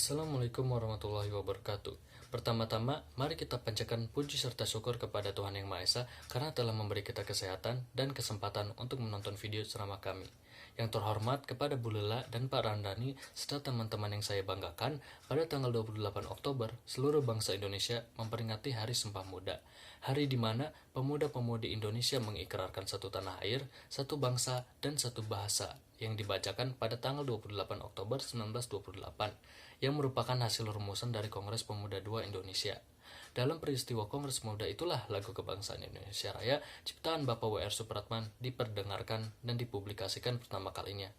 Assalamualaikum warahmatullahi wabarakatuh. Pertama-tama, mari kita panjatkan puji serta syukur kepada Tuhan Yang Maha Esa karena telah memberi kita kesehatan dan kesempatan untuk menonton video ceramah kami. Yang terhormat kepada Bu Lela dan Pak Randani serta teman-teman yang saya banggakan, pada tanggal 28 Oktober, seluruh bangsa Indonesia memperingati Hari Sumpah Pemuda. Hari di mana pemuda-pemudi Indonesia mengikrarkan satu tanah air, satu bangsa, dan satu bahasa yang dibacakan pada tanggal 28 Oktober 1928, yang merupakan hasil rumusan dari Kongres Pemuda II Indonesia. Dalam peristiwa Kongres Pemuda itulah lagu kebangsaan Indonesia Raya ciptaan Bapak W.R. Supratman diperdengarkan dan dipublikasikan pertama kalinya.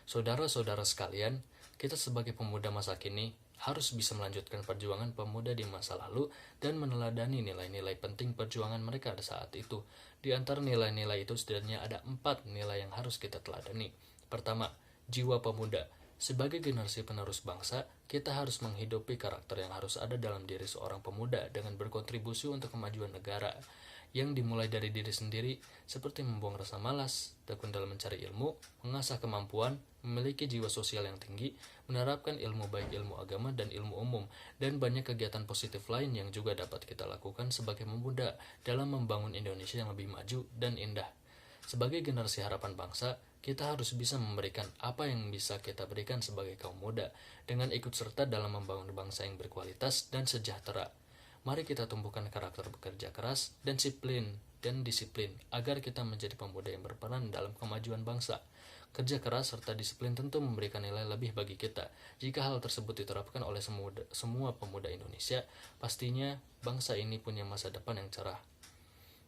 Saudara-saudara sekalian, kita sebagai pemuda masa kini harus bisa melanjutkan perjuangan pemuda di masa lalu dan meneladani nilai-nilai penting perjuangan mereka pada saat itu. Di antara nilai-nilai itu setidaknya ada 4 nilai yang harus kita teladani. Pertama, jiwa pemuda. Sebagai generasi penerus bangsa, kita harus menghidupi karakter yang harus ada dalam diri seorang pemuda dengan berkontribusi untuk kemajuan negara, yang dimulai dari diri sendiri, seperti membuang rasa malas, tekun dalam mencari ilmu, mengasah kemampuan, memiliki jiwa sosial yang tinggi, menerapkan ilmu baik ilmu agama dan ilmu umum, dan banyak kegiatan positif lain yang juga dapat kita lakukan sebagai pemuda dalam membangun Indonesia yang lebih maju dan indah. Sebagai generasi harapan bangsa, kita harus bisa memberikan apa yang bisa kita berikan sebagai kaum muda, dengan ikut serta dalam membangun bangsa yang berkualitas dan sejahtera. Mari kita tumbuhkan karakter bekerja keras dan disiplin agar kita menjadi pemuda yang berperan dalam kemajuan bangsa. Kerja keras serta disiplin tentu memberikan nilai lebih bagi kita. Jika hal tersebut diterapkan oleh semua pemuda Indonesia, pastinya bangsa ini punya masa depan yang cerah.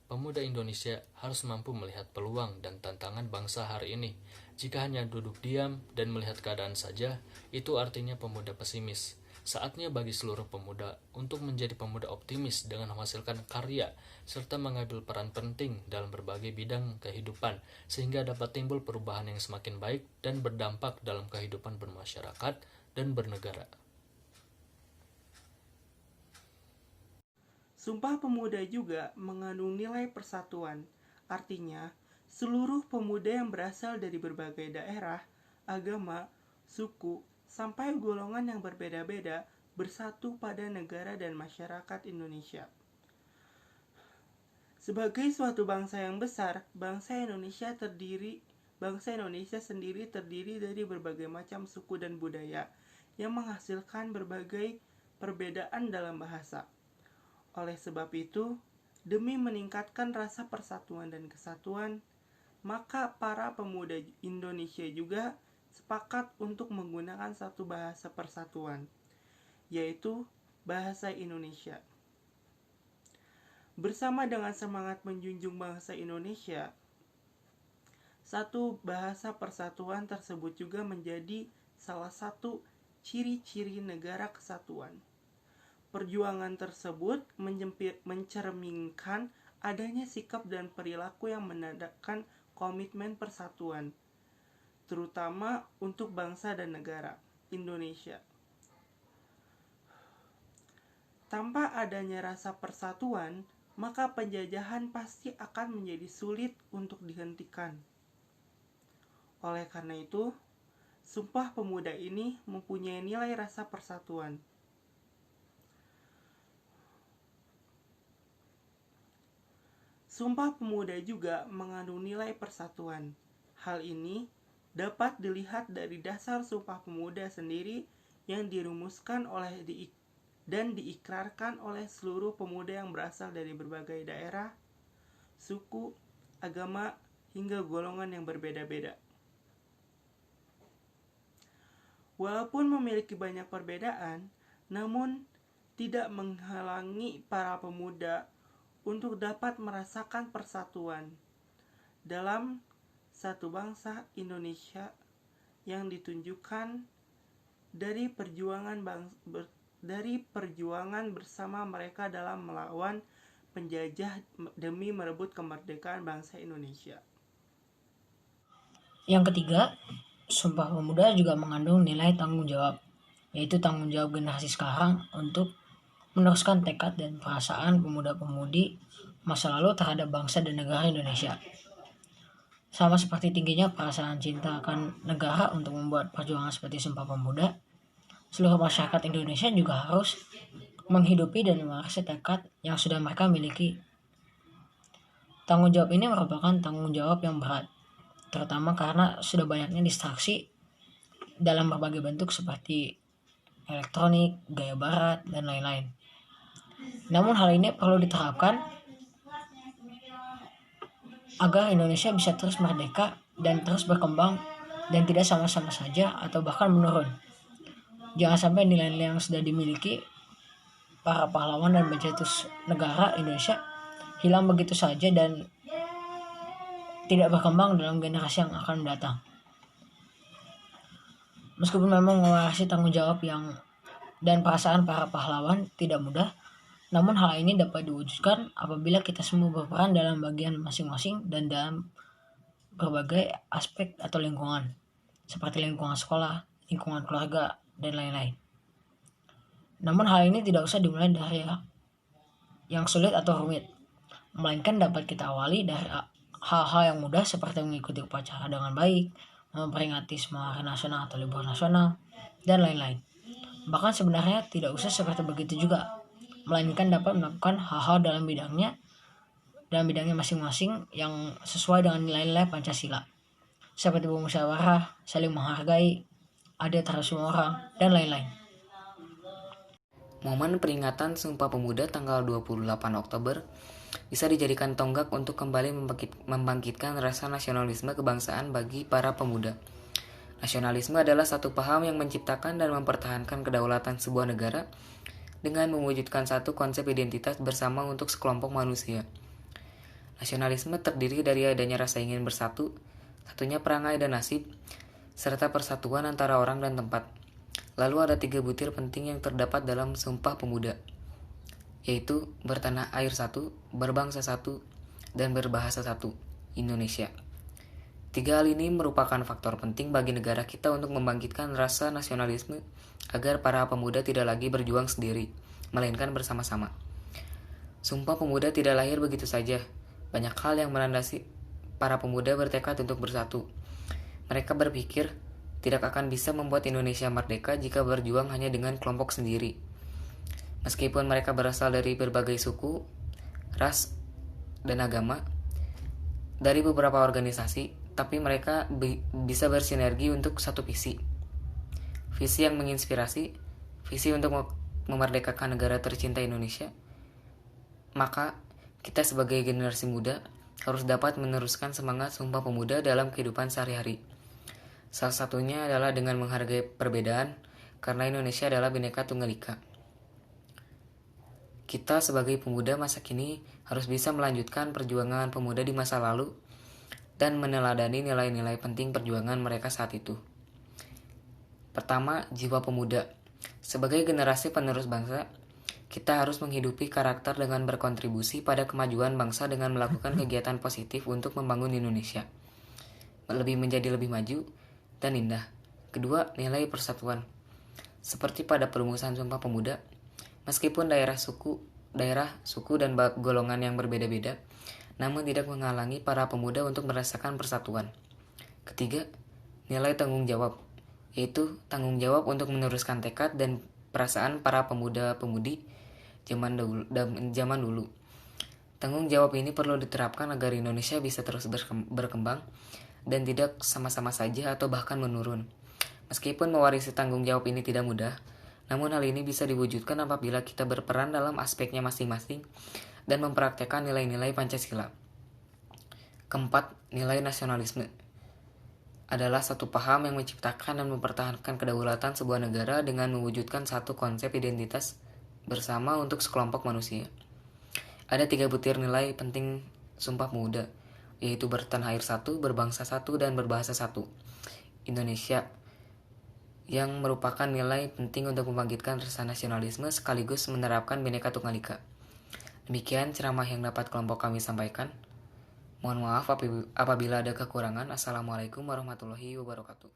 Pemuda Indonesia harus mampu melihat peluang dan tantangan bangsa hari ini. Jika hanya duduk diam dan melihat keadaan saja, itu artinya pemuda pesimis. Saatnya bagi seluruh pemuda untuk menjadi pemuda optimis dengan menghasilkan karya, serta mengambil peran penting dalam berbagai bidang kehidupan, sehingga dapat timbul perubahan yang semakin baik dan berdampak dalam kehidupan bermasyarakat dan bernegara. Sumpah Pemuda juga mengandung nilai persatuan. Artinya, seluruh pemuda yang berasal dari berbagai daerah, agama, suku, sampai golongan yang berbeda-beda bersatu pada negara dan masyarakat Indonesia. Sebagai suatu bangsa yang besar, bangsa Indonesia sendiri terdiri dari berbagai macam suku dan budaya yang menghasilkan berbagai perbedaan dalam bahasa. Oleh sebab itu, demi meningkatkan rasa persatuan dan kesatuan, maka para pemuda Indonesia juga sepakat untuk menggunakan satu bahasa persatuan, yaitu bahasa Indonesia. Bersama dengan semangat menjunjung bangsa Indonesia, satu bahasa persatuan tersebut juga menjadi salah satu ciri-ciri negara kesatuan. Perjuangan tersebut mencerminkan adanya sikap dan perilaku yang menandakan komitmen persatuan, terutama untuk bangsa dan negara Indonesia. Tanpa adanya rasa persatuan, maka penjajahan pasti akan menjadi sulit untuk dihentikan. Oleh karena itu, Sumpah Pemuda ini mempunyai nilai rasa persatuan. Sumpah Pemuda juga mengandung nilai persatuan. Hal ini dapat dilihat dari dasar Sumpah Pemuda sendiri yang dirumuskan dan diikrarkan oleh seluruh pemuda yang berasal dari berbagai daerah, suku, agama, hingga golongan yang berbeda-beda. Walaupun memiliki banyak perbedaan, namun tidak menghalangi para pemuda untuk dapat merasakan persatuan dalam satu bangsa Indonesia yang ditunjukkan dari perjuangan bersama mereka dalam melawan penjajah demi merebut kemerdekaan bangsa Indonesia. Yang ketiga, Sumpah Pemuda juga mengandung nilai tanggung jawab, yaitu tanggung jawab generasi sekarang untuk meneruskan tekad dan perasaan pemuda-pemudi masa lalu terhadap bangsa dan negara Indonesia. Sama seperti tingginya perasaan cinta akan negara untuk membuat perjuangan seperti Sumpah Pemuda, seluruh masyarakat Indonesia juga harus menghidupi dan mewarisi tekad yang sudah mereka miliki. Tanggung jawab ini merupakan tanggung jawab yang berat, terutama karena sudah banyaknya distraksi dalam berbagai bentuk seperti elektronik, gaya barat, dan lain-lain. Namun hal ini perlu diterapkan agar Indonesia bisa terus merdeka dan terus berkembang dan tidak sama-sama saja atau bahkan menurun. Jangan sampai nilai-nilai yang sudah dimiliki para pahlawan dan pencetus negara Indonesia hilang begitu saja dan tidak berkembang dalam generasi yang akan mendatang. Meskipun memang mewarisi tanggung jawab dan perasaan para pahlawan tidak mudah, namun hal ini dapat diwujudkan apabila kita semua berperan dalam bagian masing-masing dan dalam berbagai aspek atau lingkungan, seperti lingkungan sekolah, lingkungan keluarga, dan lain-lain. Namun hal ini tidak usah dimulai dari yang sulit atau rumit, melainkan dapat kita awali dari hal-hal yang mudah seperti mengikuti upacara dengan baik, memperingati semua hari nasional atau libur nasional, dan lain-lain. Bahkan sebenarnya tidak usah seperti begitu juga, melainkan dapat melakukan hal-hal dalam bidangnya masing-masing yang sesuai dengan nilai-nilai Pancasila, seperti bermusyawarah, saling menghargai, adil terhadap semua orang, dan lain-lain. Momen peringatan Sumpah Pemuda tanggal 28 Oktober bisa dijadikan tonggak untuk kembali membangkitkan rasa nasionalisme kebangsaan bagi para pemuda. Nasionalisme adalah satu paham yang menciptakan dan mempertahankan kedaulatan sebuah negara dengan mewujudkan satu konsep identitas bersama untuk sekelompok manusia. Nasionalisme terdiri dari adanya rasa ingin bersatu, satunya perangai dan nasib, serta persatuan antara orang dan tempat. Lalu ada 3 butir penting yang terdapat dalam Sumpah Pemuda, yaitu bertanah air satu, berbangsa satu, dan berbahasa satu, Indonesia. 3 hal ini merupakan faktor penting bagi negara kita untuk membangkitkan rasa nasionalisme agar para pemuda tidak lagi berjuang sendiri, melainkan bersama-sama. Sumpah Pemuda tidak lahir begitu saja. Banyak hal yang melandasi para pemuda bertekad untuk bersatu. Mereka berpikir tidak akan bisa membuat Indonesia merdeka jika berjuang hanya dengan kelompok sendiri. Meskipun mereka berasal dari berbagai suku, ras, dan agama, dari beberapa organisasi, tapi mereka bisa bersinergi untuk satu visi. Visi yang menginspirasi, visi untuk memerdekakan negara tercinta Indonesia. Maka, kita sebagai generasi muda harus dapat meneruskan semangat Sumpah Pemuda dalam kehidupan sehari-hari. Salah satunya adalah dengan menghargai perbedaan, karena Indonesia adalah Bhinneka Tunggal Ika. Kita sebagai pemuda masa kini harus bisa melanjutkan perjuangan pemuda di masa lalu dan meneladani nilai-nilai penting perjuangan mereka saat itu. Pertama, jiwa pemuda. Sebagai generasi penerus bangsa, kita harus menghidupi karakter dengan berkontribusi pada kemajuan bangsa dengan melakukan kegiatan positif untuk membangun Indonesia menjadi lebih maju dan indah. Kedua, nilai persatuan. Seperti pada perumusan Sumpah Pemuda, meskipun daerah, suku, dan golongan yang berbeda-beda, namun tidak menghalangi para pemuda untuk merasakan persatuan. Ketiga, nilai tanggung jawab, yaitu tanggung jawab untuk meneruskan tekad dan perasaan para pemuda-pemudi zaman dulu. Tanggung jawab ini perlu diterapkan agar Indonesia bisa terus berkembang dan tidak sama-sama saja atau bahkan menurun. Meskipun mewarisi tanggung jawab ini tidak mudah, namun hal ini bisa diwujudkan apabila kita berperan dalam aspeknya masing-masing dan mempraktekkan nilai-nilai Pancasila. Keempat, nilai nasionalisme adalah satu paham yang menciptakan dan mempertahankan kedaulatan sebuah negara dengan mewujudkan satu konsep identitas bersama untuk sekelompok manusia. Ada 3 butir nilai penting Sumpah Pemuda, yaitu bertanah air satu, berbangsa satu, dan berbahasa satu, Indonesia, yang merupakan nilai penting untuk membangkitkan rasa nasionalisme sekaligus menerapkan Bhinneka Tunggal Ika. Demikian ceramah yang dapat kelompok kami sampaikan. Mohon maaf apabila ada kekurangan. Assalamualaikum warahmatullahi wabarakatuh.